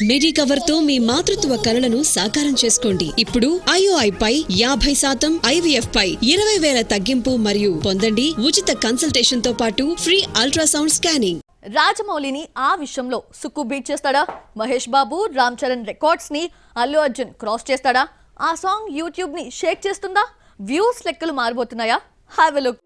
మిడి cover తో మీ మాతృత్వ కలలను సాకారం చేసుకోండి. ఇప్పుడు IOI పై 50% IVF పై 20,000 తగ్గింపు మరియు పొందండి ఉచిత కన్సల్టేషన్ తో పాటు ఫ్రీ అల్ట్రాసౌండ్ స్కానింగ్. రాజమౌళిని ఆ విషయంలో సుక్కు బీట్ చేస్తాడా? మహేష్ బాబు, రామ్ చరణ్ రికార్డ్స్ ని అల్లు అర్జున్ క్రాస్ చేస్తాడా? ఆ సాంగ్ యూట్యూబ్ ని షేక్ చేస్తుందా? వ్యూస్ లెక్కలు మారిపోతున్నాయా? Have a look.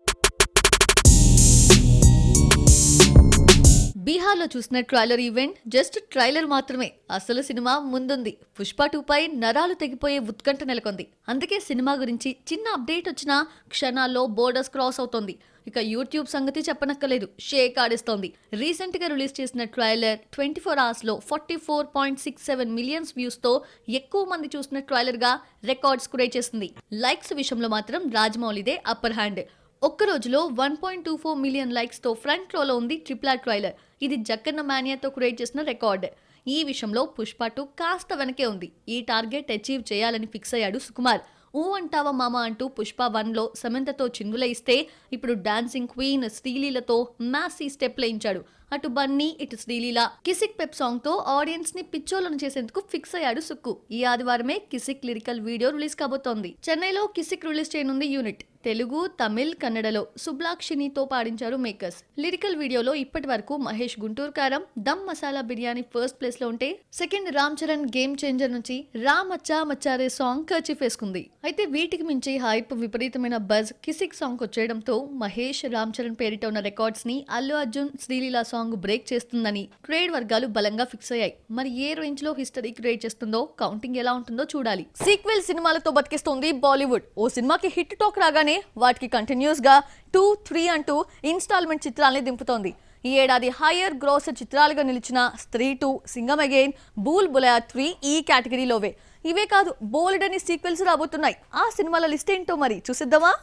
బీహార్లో చూసిన ట్రైలర్ ఈవెంట్ జస్ట్ ట్రైలర్ మాత్రమే. అసలు సినిమా ముందుంది. పుష్ప 2 పై నరాలు తెగిపోయే ఉత్కంఠ నెలకొంది. అందుకే సినిమా గురించి చిన్న అప్డేట్ వచ్చినా క్షణాల్లో బోర్డర్స్ క్రాస్ అవుతోంది. ఇక యూట్యూబ్ సంగతి చెప్పనక్కర్లేదు, షేక్ ఆడిస్తోంది. రీసెంట్ గా రిలీజ్ చేసిన ట్రైలర్ 24 hours లో 44.67 మిలియన్స్ వ్యూస్ తో ఎక్కువ మంది చూసిన ట్రైలర్ గా రికార్డ్స్ క్రియేట్ చేసింది. లైక్స్ విషయంలో మాత్రం రాజమౌళిదే అప్పర్ హ్యాండ్. ఒక్క రోజులో 1.24 మిలియన్ లైక్స్ తో ఫ్రంట్ రోలో ఉంది RRR ట్రైలర్. ఇది జక్కన్న మానియాతో క్రియేట్ చేసిన రికార్డ్. ఈ విషయంలో పుష్ప 2 కాస్త వెనకే ఉంది. ఈ టార్గెట్ అచీవ్ చేయాలని ఫిక్స్ అయ్యాడు సుకుమార్. ఊ అంటావా మామ అంటూ పుష్ప 1లో సమంతతో చిందుల ఇస్తే ఇప్పుడు డాన్సింగ్ క్వీన్ శ్రీలీలతో మ్యాసీ స్టెప్ లేయించాడు. అటు బన్నీ ఇటు శ్రీలీల కిసిక్ పెప్ సాంగ్ తో ఆడియన్స్ ని పిచ్చోలను చేసేందుకు ఫిక్స్ అయ్యాడు సుక్కు. ఈ ఆదివారమే కిసిక్ లిరికల్ వీడియో రిలీజ్ కాబోతోంది. చెన్నైలో కిసిక్ రిలీజ్ చేయనుంది యూనిట్. తెలుగు, తమిళ్, కన్నడలో సుబ్లాక్షినితో పాడించారు మేకర్స్. లిరికల్ వీడియోలో ఇప్పటి వరకు మహేష్ గుంటూరు కారం, దమ్ మసాలా బిర్యానీ ఫస్ట్ ప్లేస్ లో ఉంటే second Ram Charan game changer నుంచి రామ్ అచ్చా మచ్చారే సాంగ్ కర్చీఫ్ వేసుకుంది. అయితే వీటికి మించి హైప్, విపరీతమైన బజ్ కిసిక్ సాంగ్ వచ్చేయడంతో మహేష్, రామ్ చరణ్ పేరిట ఉన్న రికార్డ్స్ ని అల్లు అర్జున్, శ్రీలీల సాంగ్ బ్రేక్ చేస్తుందని ట్రేడ్ వర్గాలు బలంగా ఫిక్స్ అయ్యాయి. మరి ఏ రేంజ్ లో హిస్టరీ క్రియేట్ చేస్తుందో, కౌంటింగ్ ఎలా ఉంటుందో చూడాలి. సీక్వెల్ సినిమాలతో బతికిస్తోంది బాలీవుడ్. ఓ సినిమాకి హిట్ టాక్ రాగానే వాటికి కంటిన్యూస్ గా 2, 3 అంటూ ఇన్స్టాల్మెంట్ చిత్రాల్ని దింపుతోంది. ఈ ఏడాది హైయర్ గ్రోస్ చిత్రాలుగా నిలిచిన స్త్రీ 2, సింగం అగైన్, బూల్ బులయా 3 ఈ కేటగిరీలోవే. ఇవే కాదు, బోల్డ్ అని సీక్వెల్స్ రాబోతున్నాయి. ఆ సినిమాల లిస్ట్ ఏంటో మరి చూసిద్దామా?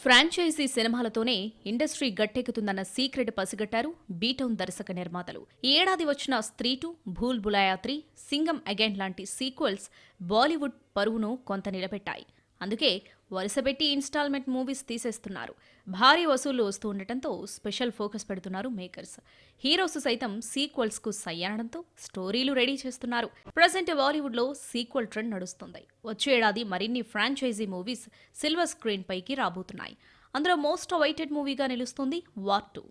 ఫ్రాంచైజీ సినిమాలతోనే ఇండస్ట్రీ గట్టెక్కుతుందన్న సీక్రెట్ పసిగట్టారు బీటౌన్ దర్శక నిర్మాతలు. ఈ ఏడాది వచ్చిన స్త్రీ 2, భూల్ బులాయా 3, సింగం అగైన్ లాంటి సీక్వెల్స్ బాలీవుడ్ పరువును కొంత నిలబెట్టాయి. అందుకే వరుసపెట్టి ఇన్స్టాల్మెంట్ మూవీస్ తీసేస్తున్నారు. భారీ వసూళ్లు వస్తూ ఉండటంతో స్పెషల్ ఫోకస్ పెడుతున్నారు మేకర్స్. హీరోస్ సైతం సీక్వెల్స్ కు సై అనడంతో స్టోరీలు రెడీ చేస్తున్నారు. ప్రజెంట్ బాలీవుడ్ లో సీక్వెల్ ట్రెండ్ నడుస్తుంది. వచ్చే ఏడాది మరిన్ని ఫ్రాంచైజీ మూవీస్ సిల్వర్ స్క్రీన్ పైకి రాబోతున్నాయి. అందులో మోస్ట్ అవైటెడ్ మూవీగా నిలుస్తుంది వార్ 2.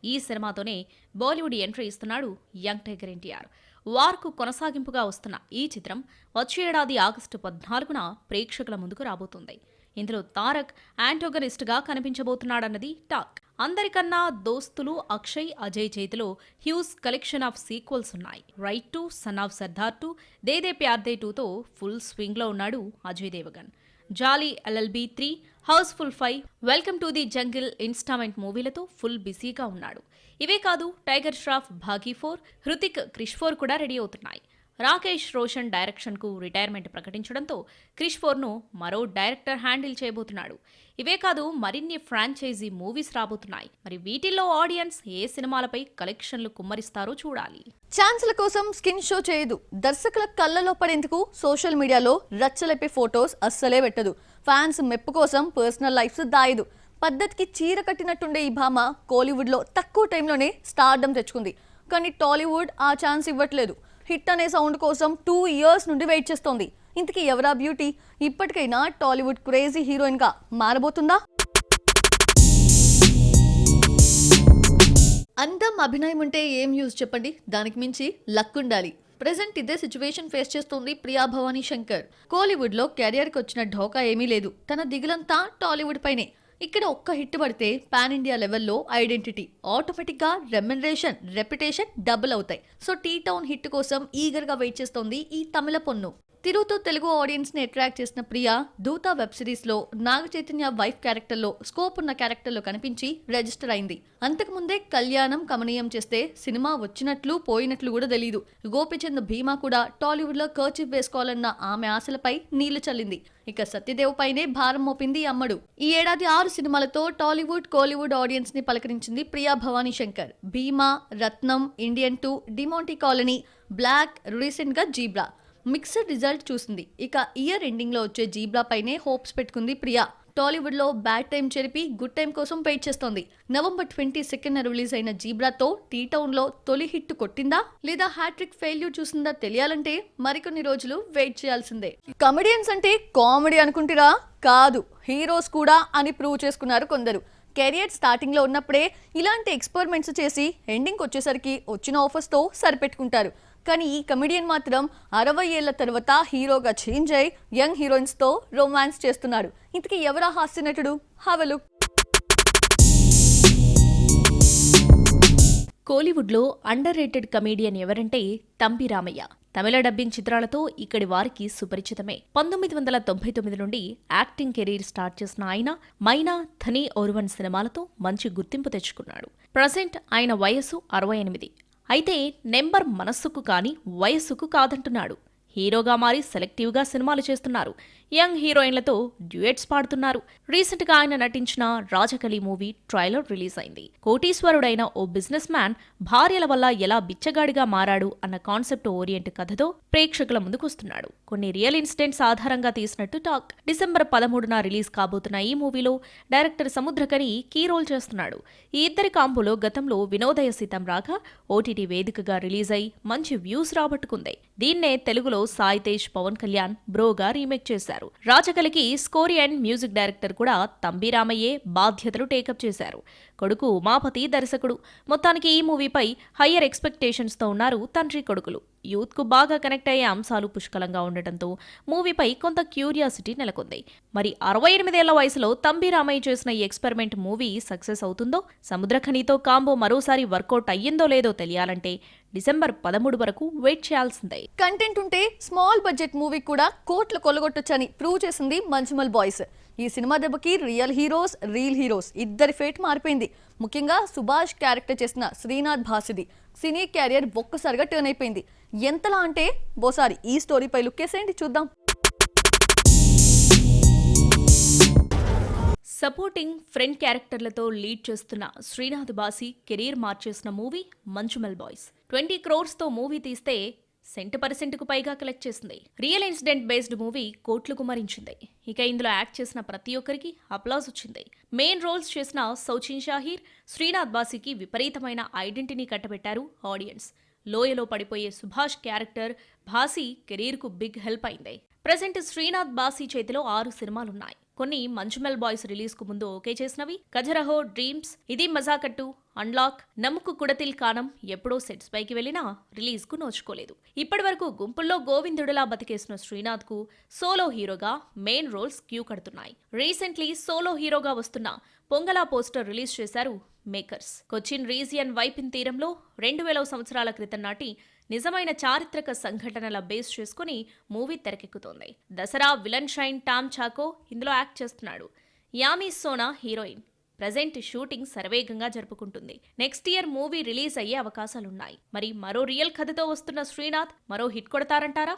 ఈ సినిమాతోనే బాలీవుడ్ ఎంట్రీ ఇస్తున్నాడు యంగ్ టైగర్ ఎన్టీఆర్. వార్కు కొనసాగింపుగా వస్తున్న ఈ చిత్రం వచ్చే ఏడాది ఆగస్టు 14న ప్రేక్షకుల ముందుకు రాబోతుంది. ఇందులో తారక్ యాంటోగనిస్ట్ గా కనిపించబోతున్నాడన్నది టాక్. అందరికన్నా దోస్తులు అక్షయ్, అజయ్ చేతిలో హ్యూజ్ కలెక్షన్ ఆఫ్ సీక్వెల్స్ ఉన్నాయి. Raid 2, son of Sardaar 2, De De Pyaar De 2తో ఫుల్ స్వింగ్ లో ఉన్నాడు Ajay Devgn. Jolly LLB 3, housefull 5, welcome to the jungle instalment మూవీలతో ఫుల్ బిజీగా ఉన్నాడు. ఇవే కాదు, టైగర్ ష్రాఫ్ భాగీ 4, హృతిక్ క్రిష్ 4 కూడా రెడీ అవుతున్నాయి. రాకేష్ రోషన్ డైరెక్షన్ కు రిటైర్మెంట్ ప్రకటించడంతో క్రిష్ 4ను మరో డైరెక్టర్ హ్యాండిల్ చేయబోతున్నాడు. ఇవే కాదు, మరిన్ని ఫ్రాంచైజీ మూవీస్ రాబోతున్నాయి. మరి వీటిల్లో ఆడియన్స్ ఏ సినిమాలపై కలెక్షన్లు కుమ్మరిస్తారో చూడాలి. ఛాన్స్ల కోసం స్కిన్ షో చేయదు. దర్శకుల కళ్ళలో పడేందుకు సోషల్ మీడియాలో రచ్చలేపే ఫోటోస్ అస్సలే పెట్టదు. ఫ్యాన్స్ మెప్పు కోసం పర్సనల్ లైఫ్స్ దాయదు. పద్ధతికి చీర కట్టినట్టుండే ఈ భామ కోలీవుడ్ లో తక్కువ టైంలోనే స్టార్డమ్ తెచ్చుకుంది. కానీ టాలీవుడ్ ఆ ఛాన్స్ ఇవ్వట్లేదు. హిట్ అనే సౌండ్ కోసం 2 years నుండి వెయిట్ చేస్తోంది. ఇంతకీ ఎవరా బ్యూటీ? ఇప్పటికైనా టాలీవుడ్ క్రేజీ హీరోయిన్ గా మారబోతుందా? అందం, అభినయం ఉంటే ఏం యూజ్ చెప్పండి? దానికి మించి లక్ ఉండాలి. ప్రెజెంట్ ఇదే సిచ్యువేషన్ ఫేస్ చేస్తోంది ప్రియా భవానీ శంకర్. కోలీవుడ్ లో కెరియర్ కి వచ్చిన ఢోకా ఏమీ లేదు. తన దిగులంతా టాలీవుడ్ పైనే. ఇక్కడ ఒక్క హిట్ పడితే పాన్ ఇండియా లెవెల్లో ఐడెంటిటీ, ఆటోమేటిక్ గా రెమ్యునరేషన్, రెప్యుటేషన్ డబుల్ అవుతాయి. సో టీ టౌన్ హిట్ కోసం ఈగర్ గా వెయిట్ చేస్తోంది ఈ తమిళ పొన్ను. తిరుగుతూ తెలుగు ఆడియన్స్ ని అట్రాక్ట్ చేసిన ప్రియా దూత వెబ్ సిరీస్ లో నాగ చైతన్య వైఫ్ క్యారెక్టర్ లో స్కోప్ ఉన్న క్యారెక్టర్ లో కనిపించి రిజిస్టర్ అయింది. అంతకుముందే కళ్యాణం కమనీయం చేస్తే సినిమా వచ్చినట్లు పోయినట్లు కూడా తెలీదు. గోపిచంద్ భీమా కూడా టాలీవుడ్ లో కర్చీఫ్ వేసుకోవాలన్న ఆమె ఆశలపై నీళ్లు చల్లింది. ఇక సత్యదేవ్ పైనే భారం మోపింది అమ్మడు. ఈ ఏడాది 6 సినిమాలతో టాలీవుడ్, కోలీవుడ్ ఆడియన్స్ ని పలకరించింది ప్రియా భవానీ శంకర్. భీమా, రత్నం, Indian 2, Demonte colony, black, recent గా జీబ్రా. మిక్స్డ్ రిజల్ట్ చూసింది. ఇక ఇయర్ ఎండింగ్ లో వచ్చే జీబ్రా పైనే హోప్స్ పెట్టుకుంది ప్రియా. టాలీవుడ్ లో బ్యాడ్ టైం చెరిపి గుడ్ టైం కోసం వెయిట్ చేస్తోంది. November 22న రిలీజ్ అయిన జీబ్రాతో టీ టౌన్ లో తొలి హిట్ కొట్టిందా లేదా హ్యాట్రిక్ ఫెయిల్యూర్ చూసిందా తెలియాలంటే మరికొన్ని రోజులు వెయిట్ చేయాల్సిందే. కమెడియన్స్ అంటే కామెడీ అనుకుంటారా? కాదు, హీరోస్ కూడా అని ప్రూవ్ చేసుకున్నారు కొందరు. కెరియర్ స్టార్టింగ్ లో ఉన్నప్పుడే ఇలాంటి ఎక్స్పెరిమెంట్స్ చేసి ఎండింగ్ వచ్చేసరికి వచ్చిన ఆఫర్స్ తో సరిపెట్టుకుంటారు. కానీ ఈ కమెడియన్ మాత్రం 60 ఏళ్ల తర్వాత హీరోగా చేంజ్ అయి యంగ్ హీరోయిన్స్ తో రొమాన్స్ చేస్తున్నాడు. ఇంతకీ ఎవరా హాస్య నటుడు? హవలు. కోలీవుడ్లో అండర్ రేటెడ్ కమేడియన్ ఎవరంటే తంబి రామయ్య. తమిళ డబ్బింగ్ చిత్రాలతో ఇక్కడి వారికి సుపరిచితమే. 1999 నుండి యాక్టింగ్ కెరీర్ స్టార్ట్ చేసిన ఆయన మైనా, ధని ఓర్వన్ సినిమాలతో మంచి గుర్తింపు తెచ్చుకున్నాడు. ప్రజెంట్ ఆయన వయస్సు 68. అయితే నెంబర్ మనస్సుకు కాని వయస్సుకు కాదంటున్నాడు. హీరోగా మారి సెలెక్టివ్గా సినిమాలు చేస్తున్నారు. యంగ్ హీరోయిన్లతో డ్యూయెట్స్ పాడుతున్నారు. రీసెంట్ గా ఆయన నటించిన రాజకలి మూవీ ట్రైలర్ రిలీజ్ అయింది. కోటీశ్వరుడైన ఓ బిజినెస్ మ్యాన్ భార్యల వల్ల ఎలా బిచ్చగాడిగా మారాడు అన్న కాన్సెప్ట్ ఓరియంట్ కథతో ప్రేక్షకుల ముందుకొస్తున్నాడు. కొన్ని రియల్ ఇన్సిడెంట్స్ ఆధారంగా తీసినట్టు టాక్. డిసెంబర్ 13న రిలీజ్ కాబోతున్న ఈ మూవీలో డైరెక్టర్ సముద్రకని కీ రోల్ చేస్తున్నాడు. ఈ ఇద్దరి కాంబోలో గతంలో వినోదయ సీతం రాగా ఓటీటీ వేదికగా రిలీజ్ అయి మంచి వ్యూస్ రాబట్టుకుంది. దీన్నే తెలుగులో సాయి తేజ్, పవన్ కళ్యాణ్ బ్రోగా రీమేక్ చేశారు. రాజకలికి స్కోరీ అండ్ మ్యూజిక్ డైరెక్టర్ కూడా తంబి రామయ్యే బాధ్యతలు టేకప్ చేశారు. కొడుకు ఉమాపతి దర్శకుడు. మొత్తానికి ఈ మూవీపై హయ్యర్ ఎక్స్పెక్టేషన్స్ తో ఉన్నారు తండ్రి కొడుకులు. యూత్ కు బాగా కనెక్ట్ అయ్యే అంశాలు పుష్కలంగా ఉండటంతో మూవీపై కొంత క్యూరియాసిటీ నెలకొంది. మరి 68 ఏళ్ల వయసులో తంబి రామయ్య చేసిన ఈ ఎక్స్పెరిమెంట్ మూవీ సక్సెస్ అవుతుందో, సముద్రఖనితో కాంబో మరోసారి వర్కౌట్ అయ్యిందో లేదో తెలియాలంటే డిసెంబర్ 13 వరకు వెయిట్ చేయాల్సిందే. కంటెంట్ ఉంటే స్మాల్ బడ్జెట్ మూవీ కూడా కోట్లు కొల్లగొట్టొచ్చని ప్రూవ్ చేసింది మంజుమల్ బాయ్స్. ఈ సినిమా దెబ్బకి రియల్ హీరోస్ ఇద్దరి ఫేట్ మారిపోయింది. ముఖ్యంగా సుభాష్ క్యారెక్టర్ చేసిన శ్రీనాథ్ భాసిది సినీ క్యారియర్ ఒక్కసారిగా టర్న్ అయిపోయింది. ఎంతలా అంటే ఓసారి ఈ స్టోరీపై లుక్కేసేయండి, చూద్దాం. సపోర్టింగ్ ఫ్రెండ్ క్యారెక్టర్లతో లీడ్ చేస్తున్న శ్రీనాథ్ బాసి కెరీర్ మార్చేసిన మూవీ మంజుమల్ బాయ్స్. 20 crores తో మూవీ తీస్తే 100% పైగా కలెక్ట్ చేసింది. రియల్ ఇన్సిడెంట్ బేస్డ్ మూవీ కోట్లు కుమరించింది. ఇక ఇందులో యాక్ట్ చేసిన ప్రతి ఒక్కరికి అప్లాజ్ వచ్చింది. మెయిన్ రోల్స్ చేసిన సౌచిన్ షాహీర్, శ్రీనాథ్ బాసికి విపరీతమైన ఐడెంటిటీని కట్టబెట్టారు ఆడియన్స్. లోయలో పడిపోయే సుభాష్ క్యారెక్టర్ భాసి కెరీర్కు బిగ్ హెల్ప్ అయింది. ప్రెజెంట్ శ్రీనాథ్ బాసి చేతిలో 6 సినిమాలున్నాయి. కొన్ని మంజుమల్ బాయ్స్ రిలీజ్ కు ముందు ఓకే చేసినవి ఖజరహో, డ్రీమ్స్, ఇది మజాకట్టు, అన్లాక్, నమ్ముకు కుడతిల్ కానం ఎప్పుడో సెట్స్ పైకి వెళ్లినా రిలీజ్ కు నోచుకోలేదు. ఇప్పటి వరకు గుంపుల్లో గోవిందుడిలా బతికేసిన శ్రీనాథ్ కు సోలో హీరోగా మెయిన్ రోల్స్ క్యూ కడుతున్నాయి. రీసెంట్లీ సోలో హీరోగా వస్తున్న పొంగలా పోస్టర్ రిలీజ్ చేశారు మేకర్స్. కొచ్చిన్ రీజియన్ వైపిన్ తీరంలో 2000 సంవత్సరాల క్రితం నాటి నిజమైన చారిత్రక సంఘటనల బేస్ చేసుకుని మూవీ తెరకెక్కుతోంది. దసరా విలన్ షైన్ టామ్ చాకో ఇందులో యాక్ట్ చేస్తున్నాడు. Yami Sona heroine. Present shooting శరవేగంగా జరుపుకుంటుంది. నెక్స్ట్ ఇయర్ మూవీ రిలీజ్ అయ్యే అవకాశాలున్నాయి. మరి మరో రియల్ కథతో వస్తున్న శ్రీనాథ్ మరో హిట్ కొడతారంటారా?